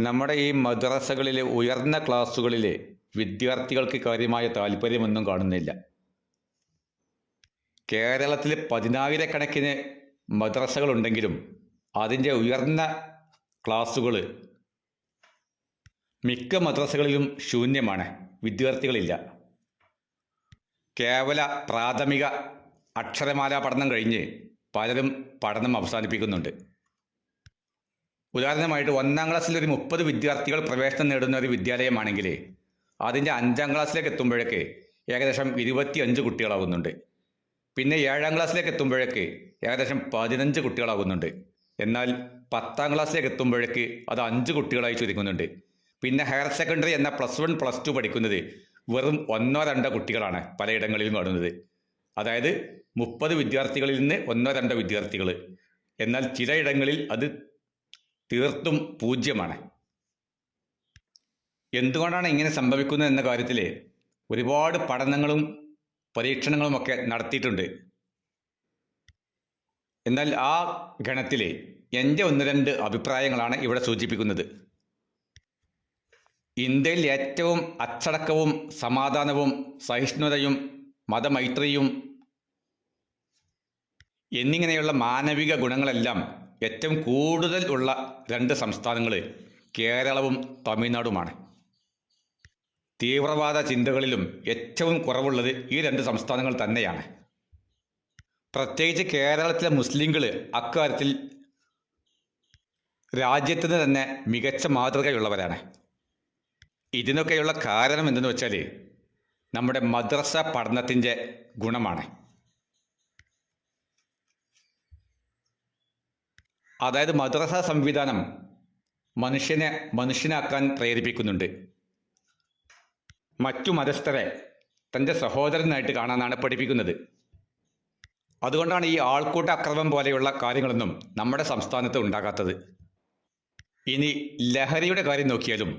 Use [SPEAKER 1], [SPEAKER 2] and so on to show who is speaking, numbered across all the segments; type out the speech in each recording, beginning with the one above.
[SPEAKER 1] നമ്മുടെ ഈ മദ്രസകളിലെ ഉയർന്ന ക്ലാസ്സുകളിലെ വിദ്യാർത്ഥികൾക്ക് കാര്യമായ താല്പര്യമൊന്നും കാണുന്നില്ല. കേരളത്തിൽ പതിനായിരക്കണക്കിന് മദ്രസകളുണ്ടെങ്കിലും അതിൻ്റെ ഉയർന്ന ക്ലാസ്സുകൾ മിക്ക മദ്രസകളിലും ശൂന്യമാണ്, വിദ്യാർത്ഥികളില്ല. കേവല പ്രാഥമിക അക്ഷരമാല പഠനം കഴിഞ്ഞ് പലരും പഠനം അവസാനിപ്പിക്കുന്നുണ്ട്. ഉദാഹരണമായിട്ട് 1-ാം ക്ലാസ്സിൽ ഒരു 30 വിദ്യാർത്ഥികൾ പ്രവേശനം നേടുന്ന ഒരു വിദ്യാലയമാണെങ്കിൽ അതിൻ്റെ 5-ാം ക്ലാസ്സിലേക്ക് എത്തുമ്പോഴേക്ക് ഏകദേശം 25 കുട്ടികളാകുന്നുണ്ട്. പിന്നെ 7-ാം ക്ലാസ്സിലേക്ക് എത്തുമ്പോഴേക്ക് ഏകദേശം 15 കുട്ടികളാകുന്നുണ്ട്. എന്നാൽ 10-ാം ക്ലാസ്സിലേക്ക് എത്തുമ്പോഴേക്ക് അത് 5 കുട്ടികളായി ചുരുങ്ങുന്നുണ്ട്. പിന്നെ ഹയർ സെക്കൻഡറി എന്ന +1 +2 പഠിക്കുന്നത് വെറും 1-2 കുട്ടികളാണ് പലയിടങ്ങളിലും കാണുന്നത്. അതായത് 30 വിദ്യാർത്ഥികളിൽ നിന്ന് 1-2 വിദ്യാർത്ഥികൾ. എന്നാൽ ചിലയിടങ്ങളിൽ അത് തീർത്തും പൂജ്യമാണ്. എന്തുകൊണ്ടാണ് ഇങ്ങനെ സംഭവിക്കുന്നത് എന്ന കാര്യത്തിൽ ഒരുപാട് പഠനങ്ങളും പരീക്ഷണങ്ങളുമൊക്കെ നടത്തിയിട്ടുണ്ട്. എന്നാൽ ആ ഗണത്തിൽ എൻ്റെ 1-2 അഭിപ്രായങ്ങളാണ് ഇവിടെ സൂചിപ്പിക്കുന്നത്. ഇന്ത്യയിൽ ഏറ്റവും അച്ചടക്കവും സമാധാനവും സഹിഷ്ണുതയും മതമൈത്രിയും എന്നിങ്ങനെയുള്ള മാനവിക ഗുണങ്ങളെല്ലാം ഏറ്റവും കൂടുതൽ ഉള്ള 2 സംസ്ഥാനങ്ങൾ കേരളവും തമിഴ്നാടുമാണ്. തീവ്രവാദ ചിന്തകളിലും ഏറ്റവും കുറവുള്ളത് ഈ 2 സംസ്ഥാനങ്ങൾ തന്നെയാണ്. പ്രത്യേകിച്ച് കേരളത്തിലെ മുസ്ലിങ്ങൾ അക്കാര്യത്തിൽ രാജ്യത്തിന് തന്നെ മികച്ച മാതൃകയുള്ളവരാണ്. ഇതിനൊക്കെയുള്ള കാരണം എന്തെന്ന് വെച്ചാൽ നമ്മുടെ മദ്രസ പഠനത്തിൻ്റെ ഗുണമാണ്. അതായത് മദ്രസ സംവിധാനം മനുഷ്യനാക്കാൻ പ്രേരിപ്പിക്കുന്നുണ്ട്. മറ്റു മതസ്ഥരെ തൻ്റെ സഹോദരനായിട്ട് കാണാനാണ് പഠിപ്പിക്കുന്നത്. അതുകൊണ്ടാണ് ഈ ആൾക്കൂട്ട അക്രമം പോലെയുള്ള കാര്യങ്ങളൊന്നും നമ്മുടെ സംസ്ഥാനത്ത് ഉണ്ടാകാത്തത്. ഇനി ലഹരിയുടെ കാര്യം നോക്കിയാലും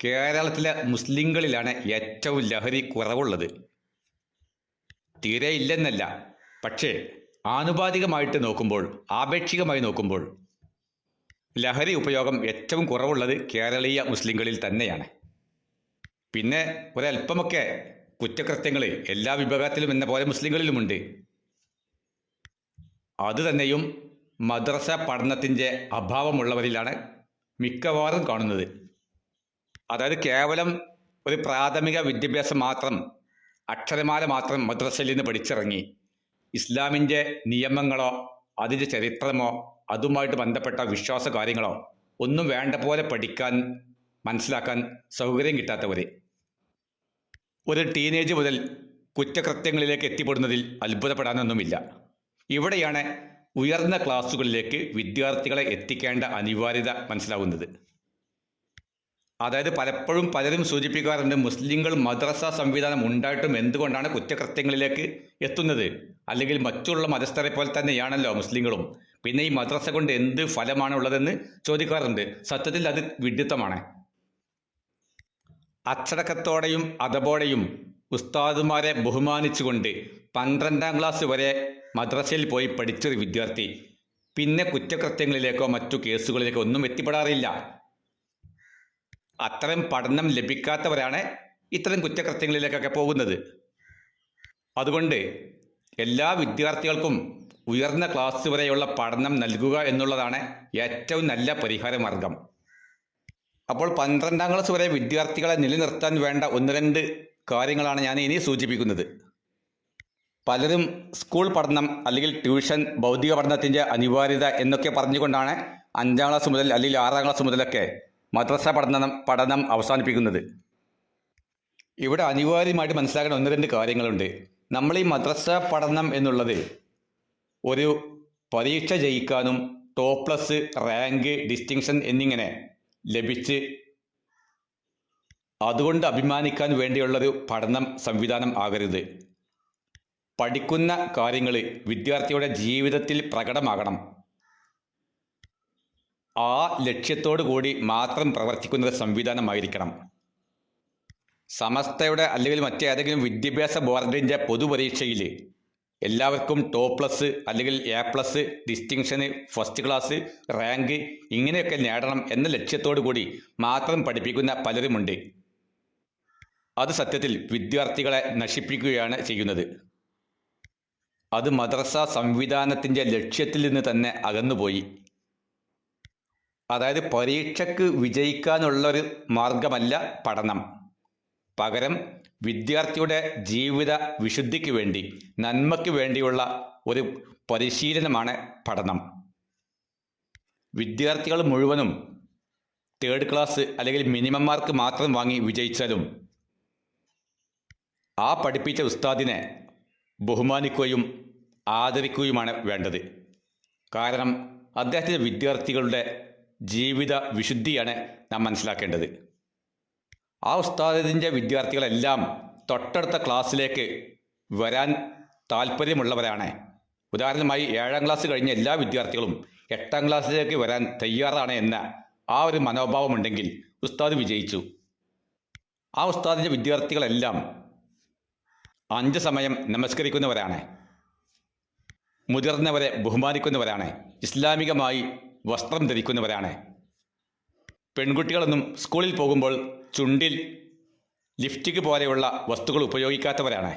[SPEAKER 1] കേരളത്തിലെ മുസ്ലിങ്ങളിലാണ് ഏറ്റവും ലഹരി കുറവുള്ളത്. തീരെ ഇല്ലെന്നല്ല, പക്ഷേ ആനുപാതികമായിട്ട് നോക്കുമ്പോൾ, ആപേക്ഷികമായി നോക്കുമ്പോൾ ലഹരി ഉപയോഗം ഏറ്റവും കുറവുള്ളത് കേരളീയ മുസ്ലിങ്ങളിൽ തന്നെയാണ്. പിന്നെ ഒരല്പമൊക്കെ കുറ്റകൃത്യങ്ങൾ എല്ലാ വിഭാഗത്തിലും എന്ന പോലെ മുസ്ലിങ്ങളിലുമുണ്ട്. അതുതന്നെയും മദ്രസ പഠനത്തിൻ്റെ അഭാവമുള്ളവരിലാണ് മിക്കവാറും കാണുന്നത്. അതായത് കേവലം ഒരു പ്രാഥമിക വിദ്യാഭ്യാസം മാത്രം, അക്ഷരമാല മാത്രം മദ്രസയിൽ നിന്ന് പഠിച്ചിറങ്ങി ഇസ്ലാമിൻ്റെ നിയമങ്ങളോ അതിൻ്റെ ചരിത്രമോ അതുമായിട്ട് ബന്ധപ്പെട്ട വിശ്വാസ കാര്യങ്ങളോ ഒന്നും വേണ്ട പോലെ പഠിക്കാൻ മനസ്സിലാക്കാൻ സൗകര്യം കിട്ടാത്തവർ ഒരു ടീനേജ് മുതൽ കുറ്റകൃത്യങ്ങളിലേക്ക് എത്തിപ്പെടുന്നതിൽ അത്ഭുതപ്പെടാനൊന്നുമില്ല. ഇവിടെയാണ് ഉയർന്ന ക്ലാസ്സുകളിലേക്ക് വിദ്യാർത്ഥികളെ എത്തിക്കേണ്ട അനിവാര്യത മനസ്സിലാവുന്നത്. അതായത് പലപ്പോഴും പലരും സൂചിപ്പിക്കാറുണ്ട്, മുസ്ലിങ്ങൾ മദ്രസ സംവിധാനം ഉണ്ടായിട്ടും എന്തുകൊണ്ടാണ് കുറ്റകൃത്യങ്ങളിലേക്ക് എത്തുന്നത്? അല്ലെങ്കിൽ മറ്റുള്ള മതസ്ഥരെ പോലെ തന്നെയാണല്ലോ മുസ്ലിങ്ങളും, പിന്നെ ഈ മദ്രസ കൊണ്ട് എന്ത് ഫലമാണുള്ളതെന്ന് ചോദിക്കാറുണ്ട്. സത്യത്തിൽ അത് വിഡ്ഢിത്തമാണ്. അച്ചടക്കത്തോടെയും അതപോടെയും ഉസ്താദുമാരെ ബഹുമാനിച്ചുകൊണ്ട് 12-ാം ക്ലാസ് വരെ മദ്രസയിൽ പോയി പഠിച്ചൊരു വിദ്യാർത്ഥി പിന്നെ കുറ്റകൃത്യങ്ങളിലേക്കോ മറ്റു കേസുകളിലേക്കോ ഒന്നും എത്തിപ്പെടാറില്ല. അത്തരം പഠനം ലഭിക്കാത്തവരാണ് ഇത്തരം കുറ്റകൃത്യങ്ങളിലേക്കൊക്കെ പോകുന്നത്. അതുകൊണ്ട് എല്ലാ വിദ്യാർത്ഥികൾക്കും ഉയർന്ന ക്ലാസ് വരെയുള്ള പഠനം നൽകുക എന്നുള്ളതാണ് ഏറ്റവും നല്ല പരിഹാര മാർഗം. അപ്പോൾ 12-ാം ക്ലാസ് വരെ വിദ്യാർത്ഥികളെ നിലനിർത്താൻ വേണ്ട 1-2 കാര്യങ്ങളാണ് ഞാൻ ഇനി സൂചിപ്പിക്കുന്നത്. പലരും സ്കൂൾ പഠനം അല്ലെങ്കിൽ ട്യൂഷൻ, ഭൗതിക പഠനത്തിൻ്റെ അനിവാര്യത എന്നൊക്കെ പറഞ്ഞുകൊണ്ടാണ് 5-ാം ക്ലാസ് മുതൽ അല്ലെങ്കിൽ 6-ാം ക്ലാസ് മുതലൊക്കെ മദ്രസ പഠനം അവസാനിപ്പിക്കുന്നത്. ഇവിടെ അനിവാര്യമായിട്ട് മനസ്സിലാക്കേണ്ട 1-2 കാര്യങ്ങളുണ്ട്. നമ്മൾ ഈ മദ്രസ പഠനം എന്നുള്ളത് ഒരു പരീക്ഷ ജയിക്കാനും ടോപ്പ്+, റാങ്ക്, ഡിസ്റ്റിങ്ഷൻ എന്നിങ്ങനെ ലഭിച്ച് അതുകൊണ്ട് അഭിമാനിക്കാൻ വേണ്ടിയുള്ളൊരു പഠനം സംവിധാനം ആകരുത്. പഠിക്കുന്ന കാര്യങ്ങൾ വിദ്യാർത്ഥിയുടെ ജീവിതത്തിൽ പ്രകടമാകണം. ആ ലക്ഷ്യത്തോടു കൂടി മാത്രം പ്രവർത്തിക്കുന്ന സംവിധാനമായിരിക്കണം. സമസ്തയുടെ അല്ലെങ്കിൽ മറ്റേതെങ്കിലും വിദ്യാഭ്യാസ ബോർഡിൻ്റെ പൊതുപരീക്ഷയിൽ എല്ലാവർക്കും ടോപ്പ് പ്ലസ് അല്ലെങ്കിൽ എ പ്ലസ്, ഡിസ്റ്റിങ്ഷന്, ഫസ്റ്റ് ക്ലാസ്, റാങ്ക് ഇങ്ങനെയൊക്കെ നേടണം എന്ന ലക്ഷ്യത്തോടു കൂടി മാത്രം പഠിപ്പിക്കുന്ന പലരുമുണ്ട്. അത് സത്യത്തിൽ വിദ്യാർത്ഥികളെ നശിപ്പിക്കുകയാണ് ചെയ്യുന്നത്. അത് മദ്രസ സംവിധാനത്തിൻ്റെ ലക്ഷ്യത്തിൽ നിന്ന് തന്നെ അകന്നുപോയി. അതായത് പരീക്ഷയ്ക്ക് വിജയിക്കാനുള്ളൊരു മാർഗമല്ല പഠനം. പകരം വിദ്യാർത്ഥിയുടെ ജീവിത വിശുദ്ധിക്ക് വേണ്ടി, നന്മയ്ക്ക് വേണ്ടിയുള്ള ഒരു പരിശീലനമാണ് പഠനം. വിദ്യാർത്ഥികൾ മുഴുവനും തേർഡ് ക്ലാസ് അല്ലെങ്കിൽ മിനിമം മാർക്ക് മാത്രം വാങ്ങി വിജയിച്ചാലും ആ പഠിപ്പിച്ച ഉസ്താദിനെ ബഹുമാനിക്കുകയും ആദരിക്കുകയുമാണ് വേണ്ടത്. കാരണം അദ്ദേഹത്തിൻ്റെ വിദ്യാർത്ഥികളുടെ ജീവിത വിശുദ്ധിയാണ് നാം മനസ്സിലാക്കേണ്ടത്. ആ ഉസ്താദിൻ്റെ വിദ്യാർത്ഥികളെല്ലാം തൊട്ടടുത്ത ക്ലാസ്സിലേക്ക് വരാൻ താല്പര്യമുള്ളവരാണ്. ഉദാഹരണമായി 7ാം ക്ലാസ് കഴിഞ്ഞ എല്ലാ വിദ്യാർത്ഥികളും 8ാം ക്ലാസ്സിലേക്ക് വരാൻ തയ്യാറാണ് എന്ന ആ ഒരു മനോഭാവമുണ്ടെങ്കിൽ ഉസ്താദ് വിജയിച്ചു. ആ ഉസ്താദിൻ്റെ വിദ്യാർത്ഥികളെല്ലാം 5 സമയം നമസ്കരിക്കുന്നവരാണ്, മുതിർന്നവരെ ബഹുമാനിക്കുന്നവരാണ്, ഇസ്ലാമികമായി വസ്ത്രം ധരിക്കുന്നവരാണ്. പെൺകുട്ടികളൊന്നും സ്കൂളിൽ പോകുമ്പോൾ ചുണ്ടിൽ ലിപ്സ്റ്റിക് പോലെയുള്ള വസ്തുക്കൾ ഉപയോഗിക്കാത്തവരാണ്.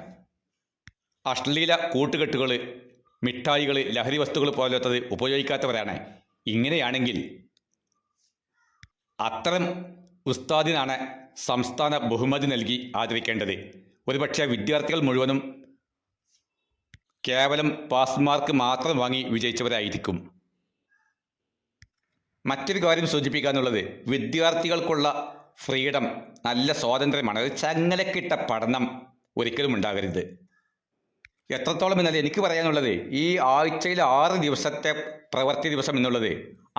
[SPEAKER 1] അശ്ലീല കൂട്ടുകെട്ടുകൾ, മിഠായികൾ, ലഹരി വസ്തുക്കൾ പോലത്തത് ഉപയോഗിക്കാത്തവരാണ്. ഇങ്ങനെയാണെങ്കിൽ അത്തരം ഉസ്താദിനാണ് സംസ്ഥാന ബഹുമതി നൽകി ആദരിക്കേണ്ടത്. ഒരുപക്ഷെ വിദ്യാർത്ഥികൾ മുഴുവനും കേവലം പാസ് മാർക്ക് മാത്രം വാങ്ങി വിജയിച്ചവരായിരിക്കും. മറ്റൊരു കാര്യം സൂചിപ്പിക്കാനുള്ളത്, വിദ്യാർത്ഥികൾക്കുള്ള ഫ്രീഡം, നല്ല സ്വാതന്ത്ര്യമാണ്. ഒരു ചങ്ങലക്കിട്ട പഠനം ഒരിക്കലും ഉണ്ടാകരുത്. എത്രത്തോളം എന്നാൽ എനിക്ക് പറയാനുള്ളത്, ഈ ആഴ്ചയിൽ 6 ദിവസത്തെ പ്രവൃത്തി ദിവസം എന്നുള്ളത്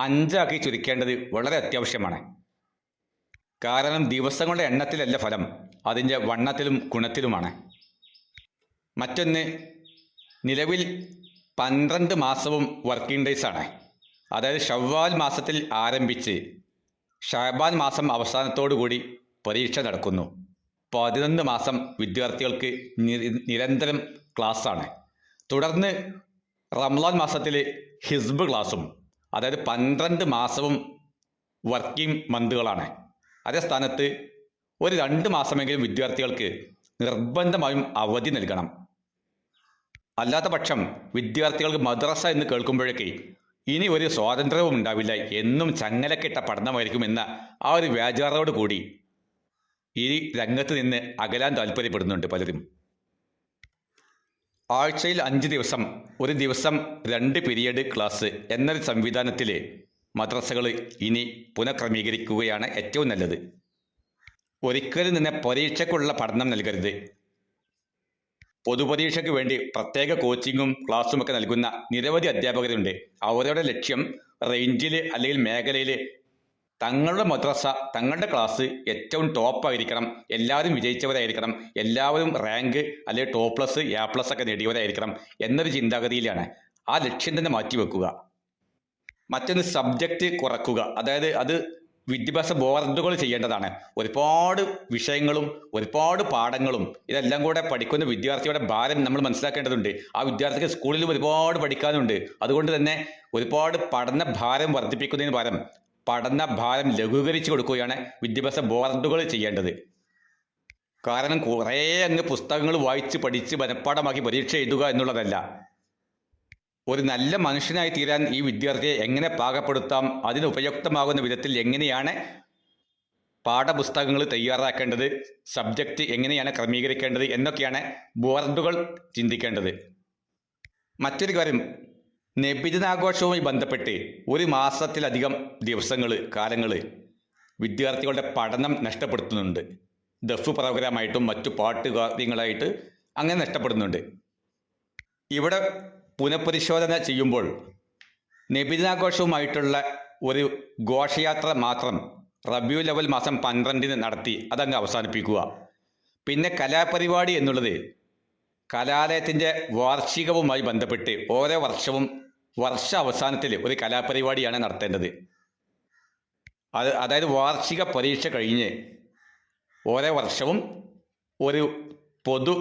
[SPEAKER 1] 5 ആക്കി ചുരുക്കേണ്ടത് വളരെ അത്യാവശ്യമാണ്. കാരണം ദിവസങ്ങളുടെ എണ്ണത്തിലല്ല ഫലം, അതിൻ്റെ വണ്ണത്തിലും ഗുണത്തിലുമാണ്. മറ്റൊന്ന്, നിലവിൽ 12 മാസവും വർക്കിംഗ് ഡേയ്സ് ആണ്. അതായത് ഷവ്വാൽ മാസത്തിൽ ആരംഭിച്ച് ഷഅബാൻ മാസം അവസാനത്തോടു കൂടി പരീക്ഷ നടക്കുന്നു. 11 മാസം വിദ്യാർത്ഥികൾക്ക് നിരന്തരം ക്ലാസ്സാണ്. തുടർന്ന് റംളാൻ മാസത്തിൽ ഹിസ്ബ് ക്ലാസ്സും, അതായത് 12 മാസവും വർക്കിംഗ് മന്തുകളാണ്. അതേ സ്ഥാനത്ത് ഒരു 2 മാസമെങ്കിലും വിദ്യാർത്ഥികൾക്ക് നിർബന്ധമായും അവധി നൽകണം. അല്ലാത്ത പക്ഷം വിദ്യാർത്ഥികൾക്ക് മദ്രസ എന്ന് കേൾക്കുമ്പോഴേക്ക് ഇനി ഒരു സ്വാതന്ത്ര്യവും ഉണ്ടാവില്ല, എന്നും ചങ്ങലക്കിട്ട പഠനമായിരിക്കും എന്ന ആ ഒരു വ്യാജാറോട് കൂടി ഈ രംഗത്ത് നിന്ന് അകലാൻ താല്പര്യപ്പെടുന്നുണ്ട് പലരും. ആഴ്ചയിൽ 5 ദിവസം, ഒരു ദിവസം 2 പീരിയഡ് ക്ലാസ് എന്നൊരു സംവിധാനത്തിൽ മദ്രസകൾ ഇനി പുനഃക്രമീകരിക്കുകയാണ് ഏറ്റവും നല്ലത്. ഒരിക്കലും തന്നെ പരീക്ഷയ്ക്കുള്ള പഠനം നൽകരുത്. പൊതുപരീക്ഷയ്ക്ക് വേണ്ടി പ്രത്യേക കോച്ചിങ്ങും ക്ലാസ്സുമൊക്കെ നൽകുന്ന നിരവധി അധ്യാപകരുണ്ട്. അവരുടെ ലക്ഷ്യം റേഞ്ചിൽ അല്ലെങ്കിൽ മേഖലയിൽ തങ്ങളുടെ മദ്രസ, തങ്ങളുടെ ക്ലാസ് ഏറ്റവും ടോപ്പായിരിക്കണം, എല്ലാവരും വിജയിച്ചവരായിരിക്കണം, എല്ലാവരും റാങ്ക് അല്ലെങ്കിൽ ടോപ്പ് പ്ലസ്, എ പ്ലസ് ഒക്കെ നേടിയവരായിരിക്കണം എന്നൊരു ചിന്താഗതിയിലാണ്. ആ ലക്ഷ്യം തന്നെ മാറ്റിവെക്കുക. മറ്റൊന്ന്, സബ്ജക്റ്റ് കുറക്കുക. അതായത് അത് വിദ്യാഭ്യാസ ബോർഡുകൾ ചെയ്യേണ്ടതാണ്. ഒരുപാട് വിഷയങ്ങളും ഒരുപാട് പാഠങ്ങളും ഇതെല്ലാം കൂടെ പഠിക്കുന്ന വിദ്യാർത്ഥിയുടെ ഭാരം നമ്മൾ മനസ്സിലാക്കേണ്ടതുണ്ട്. ആ വിദ്യാർത്ഥിക്ക് സ്കൂളിൽ ഒരുപാട് പഠിക്കാനുണ്ട്. അതുകൊണ്ട് തന്നെ ഒരുപാട് പഠന ഭാരം വർദ്ധിപ്പിക്കുന്നതിന് പകരം പഠന ഭാരം ലഘൂകരിച്ചു കൊടുക്കുകയാണ് വിദ്യാഭ്യാസ ബോർഡുകൾ ചെയ്യേണ്ടത്. കാരണം കുറേ അങ്ങ് പുസ്തകങ്ങൾ വായിച്ച് പഠിച്ച് മനഃപ്പാഠമാക്കി പരീക്ഷ എഴുതുക എന്നുള്ളതല്ല. ഒരു നല്ല മനുഷ്യനായി തീരാൻ ഈ വിദ്യാർത്ഥിയെ എങ്ങനെ പാകപ്പെടുത്താം, അതിന് ഉപയുക്തമാകുന്ന വിധത്തിൽ എങ്ങനെയാണ് പാഠപുസ്തകങ്ങൾ തയ്യാറാക്കേണ്ടത്, സബ്ജക്റ്റ് എങ്ങനെയാണ് ക്രമീകരിക്കേണ്ടത് എന്നൊക്കെയാണ് ബോർഡുകൾ ചിന്തിക്കേണ്ടത്. മറ്റൊരു കാര്യം, നബിദിനാഘോഷവുമായി ബന്ധപ്പെട്ട് 1 മാസത്തിലധികം കാലങ്ങൾ വിദ്യാർത്ഥികളുടെ പഠനം നഷ്ടപ്പെടുത്തുന്നുണ്ട്. ദഫ് പ്രോഗ്രാമായിട്ടും മറ്റു പാട്ട് കാര്യങ്ങളായിട്ട് അങ്ങനെ നഷ്ടപ്പെടുന്നുണ്ട്. ഇവിടെ പുനഃപരിശോധന ചെയ്യുമ്പോൾ നബിദിനാഘോഷവുമായിട്ടുള്ള ഒരു ഘോഷയാത്ര മാത്രം റബീഉൽ അവ്വൽ മാസം 12-ന് നടത്തി അതങ്ങ് അവസാനിപ്പിക്കുക. പിന്നെ കലാപരിപാടി എന്നുള്ളത് കലാലയത്തിൻ്റെ വാർഷികവുമായി ബന്ധപ്പെട്ട് ഓരോ വർഷവും വർഷ അവസാനത്തിൽ ഒരു കലാപരിപാടിയാണ് നടത്തേണ്ടത്. അതായത് വാർഷിക പരീക്ഷ കഴിഞ്ഞ് ഓരോ വർഷവും ഒരു പൊതു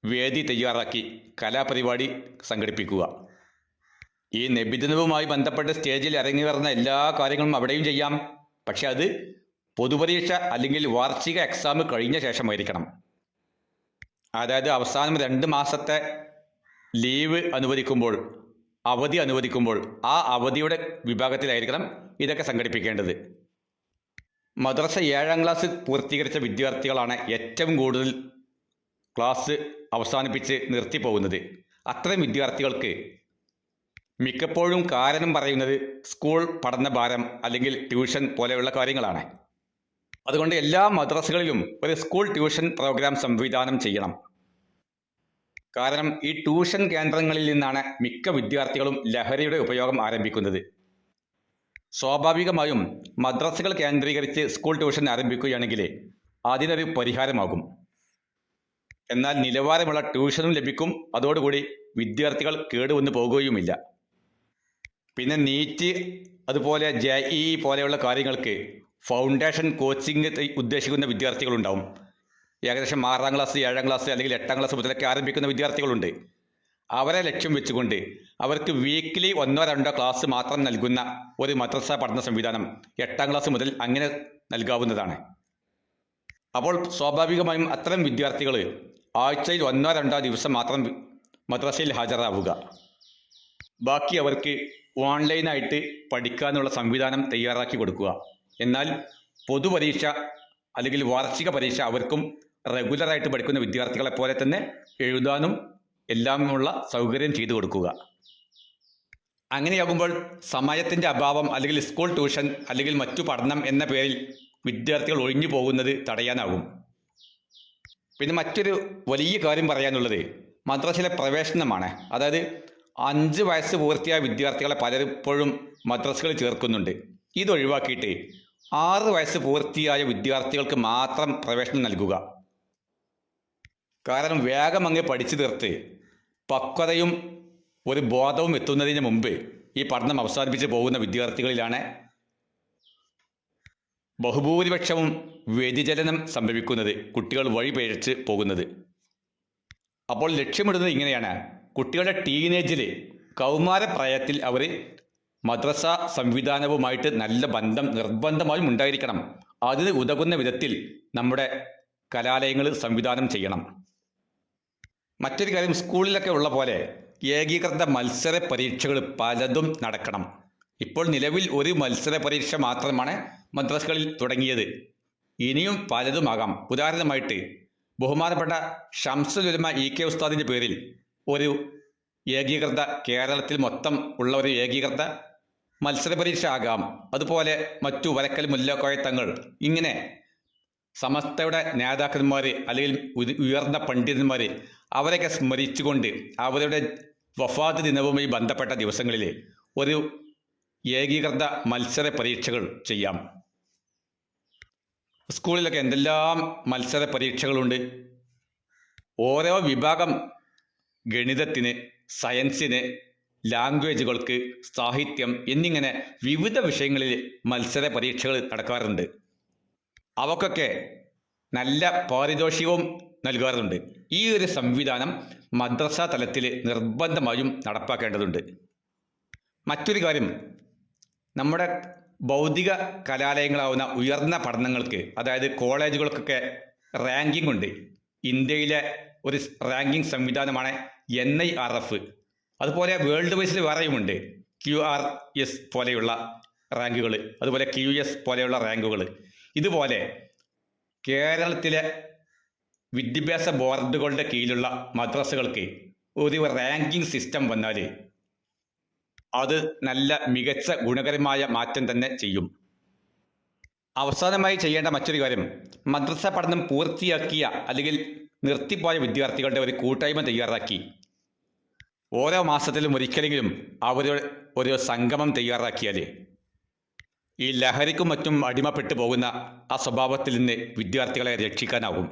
[SPEAKER 1] വേദി തയ്യാറാക്കി കലാപരിപാടി സംഘടിപ്പിക്കുക. ഈ നബിദിനവുമായി ബന്ധപ്പെട്ട് സ്റ്റേജിൽ ഇറങ്ങി വരുന്ന എല്ലാ കാര്യങ്ങളും അവിടെയും ചെയ്യാം. പക്ഷെ അത് പൊതുപരീക്ഷ അല്ലെങ്കിൽ വാർഷിക എക്സാം കഴിഞ്ഞ ശേഷമായിരിക്കണം. അതായത് അവസാനം 2 മാസത്തെ ലീവ് അനുവദിക്കുമ്പോൾ, അവധി അനുവദിക്കുമ്പോൾ ആ അവധിയുടെ വിഭാഗത്തിലായിരിക്കണം ഇതൊക്കെ സംഘടിപ്പിക്കേണ്ടത്. മദ്രസ 7ാം ക്ലാസ് പൂർത്തീകരിച്ച വിദ്യാർത്ഥികളാണ് ഏറ്റവും കൂടുതൽ ക്ലാസ് അവസാനിപ്പിച്ച് നിർത്തിപ്പോകുന്നത്. അത്തരം വിദ്യാർത്ഥികൾക്ക് മിക്കപ്പോഴും കാരണം പറയുന്നത് സ്കൂൾ പഠനഭാരം അല്ലെങ്കിൽ ട്യൂഷൻ പോലെയുള്ള കാര്യങ്ങളാണ്. അതുകൊണ്ട് എല്ലാ മദ്രസകളിലും ഒരു സ്കൂൾ ട്യൂഷൻ പ്രോഗ്രാം സംവിധാനം ചെയ്യണം. കാരണം ഈ ട്യൂഷൻ കേന്ദ്രങ്ങളിൽ നിന്നാണ് മിക്ക വിദ്യാർത്ഥികളും ലഹരിയുടെ ഉപയോഗം ആരംഭിക്കുന്നത്. സ്വാഭാവികമായും മദ്രസകൾ കേന്ദ്രീകരിച്ച് സ്കൂൾ ട്യൂഷൻ ആരംഭിക്കുകയാണെങ്കിൽ അതിനൊരു പരിഹാരമാകും. എന്നാൽ നിലവാരമുള്ള ട്യൂഷനും ലഭിക്കും. അതോടുകൂടി വിദ്യാർത്ഥികൾ കേടുവന്നു പോകുകയുമില്ല. പിന്നെ നീറ്റ് അതുപോലെ JEE പോലെയുള്ള കാര്യങ്ങൾക്ക് ഫൗണ്ടേഷൻ കോച്ചിങ് ഉദ്ദേശിക്കുന്ന വിദ്യാർത്ഥികളുണ്ടാവും. ഏകദേശം 6ാം ക്ലാസ് 7ാം ക്ലാസ് അല്ലെങ്കിൽ 8ാം ക്ലാസ് മുതലൊക്കെ ആരംഭിക്കുന്ന വിദ്യാർത്ഥികളുണ്ട്. അവരെ ലക്ഷ്യം വെച്ചുകൊണ്ട് അവർക്ക് വീക്കിലി 1-2 ക്ലാസ് മാത്രം നൽകുന്ന ഒരു മദ്രസ പഠന സംവിധാനം 8ാം ക്ലാസ് മുതൽ അങ്ങനെ നൽകാവുന്നതാണ്. അപ്പോൾ സ്വാഭാവികമായും അത്തരം വിദ്യാർത്ഥികൾ ആഴ്ചയിൽ 1-2 ദിവസം മാത്രം മദ്രസയിൽ ഹാജരാവുക. ബാക്കി അവർക്ക് ഓൺലൈനായിട്ട് പഠിക്കാനുള്ള സംവിധാനം തയ്യാറാക്കി കൊടുക്കുക. എന്നാൽ പൊതുപരീക്ഷ അല്ലെങ്കിൽ വാർഷിക പരീക്ഷ അവർക്കും റെഗുലറായിട്ട് പഠിക്കുന്ന വിദ്യാർത്ഥികളെ പോലെ തന്നെ എഴുതാനും എല്ലാമുള്ള സൗകര്യം ചെയ്തു കൊടുക്കുക. അങ്ങനെയാകുമ്പോൾ സമയത്തിൻ്റെ അഭാവം അല്ലെങ്കിൽ സ്കൂൾ ട്യൂഷൻ അല്ലെങ്കിൽ മറ്റു പഠനം എന്ന പേരിൽ വിദ്യാർത്ഥികൾ ഒഴിഞ്ഞു പോകുന്നത് തടയാനാകും. പിന്നെ മറ്റൊരു വലിയ കാര്യം പറയാനുള്ളത് മദ്രസയിലെ പ്രവേശനമാണ്. അതായത് 5 വയസ്സ് പൂർത്തിയായ വിദ്യാർത്ഥികളെ പലപ്പോഴും മദ്രസകളിൽ ചേർക്കുന്നുണ്ട്. ഇതൊഴിവാക്കിയിട്ട് 6 വയസ്സ് പൂർത്തിയായ വിദ്യാർത്ഥികൾക്ക് മാത്രം പ്രവേശനം നൽകുക. കാരണം വേഗം അങ്ങ് പഠിച്ചു തീർത്ത് പക്വതയും ഒരു ബോധവും എത്തുന്നതിന് മുമ്പ് ഈ പഠനം അവസാനിപ്പിച്ച് പോകുന്ന വിദ്യാർത്ഥികളിലാണ് ബഹുഭൂരിപക്ഷവും വ്യതിചലനം സംഭവിക്കുന്നത്, കുട്ടികൾ വഴിപിഴച്ച് പോകുന്നത്. അപ്പോൾ ലക്ഷ്യമിടുന്നത് ഇങ്ങനെയാണ്: കുട്ടികളുടെ ടീനേജിൽ കൗമാരപ്രായത്തിൽ അവർ മദ്രസ സംവിധാനവുമായിട്ട് നല്ല ബന്ധം നിർബന്ധമായും ഉണ്ടായിരിക്കണം. അതിന് ഉതകുന്ന വിധത്തിൽ നമ്മുടെ കലാലയങ്ങൾ സംവിധാനം ചെയ്യണം. മറ്റൊരു കാര്യം, സ്കൂളിലൊക്കെ ഉള്ള പോലെ ഏകീകൃത മത്സര പരീക്ഷകൾ പലതും നടക്കണം. ഇപ്പോൾ നിലവിൽ ഒരു മത്സര പരീക്ഷ മാത്രമാണ് മദ്രസകളിൽ തുടങ്ങിയത്. ഇനിയും പലതുമാകാം. ഉദാഹരണമായിട്ട് ബഹുമാനപ്പെട്ട ഷംസുൽ ഉലമ EK ഉസ്താദിൻ്റെ പേരിൽ ഒരു ഏകീകൃത, കേരളത്തിൽ മൊത്തം ഉള്ള ഒരു ഏകീകൃത മത്സര പരീക്ഷ ആകാം. അതുപോലെ മറ്റു വരക്കൽ മുല്ലക്കോയ തങ്ങൾ, ഇങ്ങനെ സമസ്തയുടെ നേതാക്കന്മാർ അല്ലെങ്കിൽ ഉയർന്ന പണ്ഡിതന്മാർ അവരൊക്കെ സ്മരിച്ചുകൊണ്ട് അവരുടെ വഫാത്ത് ദിനവുമായി ബന്ധപ്പെട്ട ദിവസങ്ങളിൽ ഒരു ഏകീകൃത മത്സര പരീക്ഷകൾ ചെയ്യാം. സ്കൂളിലൊക്കെ എന്തെല്ലാം മത്സര പരീക്ഷകളുണ്ട്. ഓരോ വിഭാഗം, ഗണിതത്തിന്, സയൻസിന്, ലാംഗ്വേജുകൾക്ക്, സാഹിത്യം എന്നിങ്ങനെ വിവിധ വിഷയങ്ങളിൽ മത്സര പരീക്ഷകൾ നടക്കാറുണ്ട്. അവക്കൊക്കെ നല്ല പാരിതോഷികവും നൽകാറുണ്ട്. ഈ ഒരു സംവിധാനം മദ്രസ തലത്തിൽ നിർബന്ധമായും നടപ്പാക്കേണ്ടതുണ്ട്. മറ്റൊരു കാര്യം, നമ്മുടെ ഭൗതിക കലാലയങ്ങളാവുന്ന ഉയർന്ന പഠനങ്ങൾക്ക്, അതായത് കോളേജുകൾക്കൊക്കെ റാങ്കിംഗ് ഉണ്ട്. ഇന്ത്യയിലെ ഒരു റാങ്കിംഗ് സംവിധാനമാണ് NIRF. അതുപോലെ വേൾഡ് വൈസിൽ വേറെയുമുണ്ട് QRS പോലെയുള്ള റാങ്കുകൾ, അതുപോലെ QS പോലെയുള്ള റാങ്കുകൾ. ഇതുപോലെ കേരളത്തിലെ വിദ്യാഭ്യാസ ബോർഡുകളുടെ കീഴിലുള്ള മദ്രസകൾക്ക് ഒരു റാങ്കിംഗ് സിസ്റ്റം വന്നാൽ അത് നല്ല മികച്ച ഗുണകരമായ മാറ്റം തന്നെ ചെയ്യും. അവസാനമായി ചെയ്യേണ്ട മറ്റൊരു കാര്യം, മദ്രസ പഠനം പൂർത്തിയാക്കിയ അല്ലെങ്കിൽ നിർത്തിപ്പോയ വിദ്യാർത്ഥികളുടെ ഒരു കൂട്ടായ്മ തയ്യാറാക്കി ഓരോ മാസത്തിലും ഒരിക്കലെങ്കിലും അവരുടെ ഒരു സംഗമം തയ്യാറാക്കിയാൽ ഈ ലഹരിക്കും മറ്റും അടിമപ്പെട്ടു പോകുന്ന ആ സ്വഭാവത്തിൽ നിന്ന് വിദ്യാർത്ഥികളെ രക്ഷിക്കാനാവും.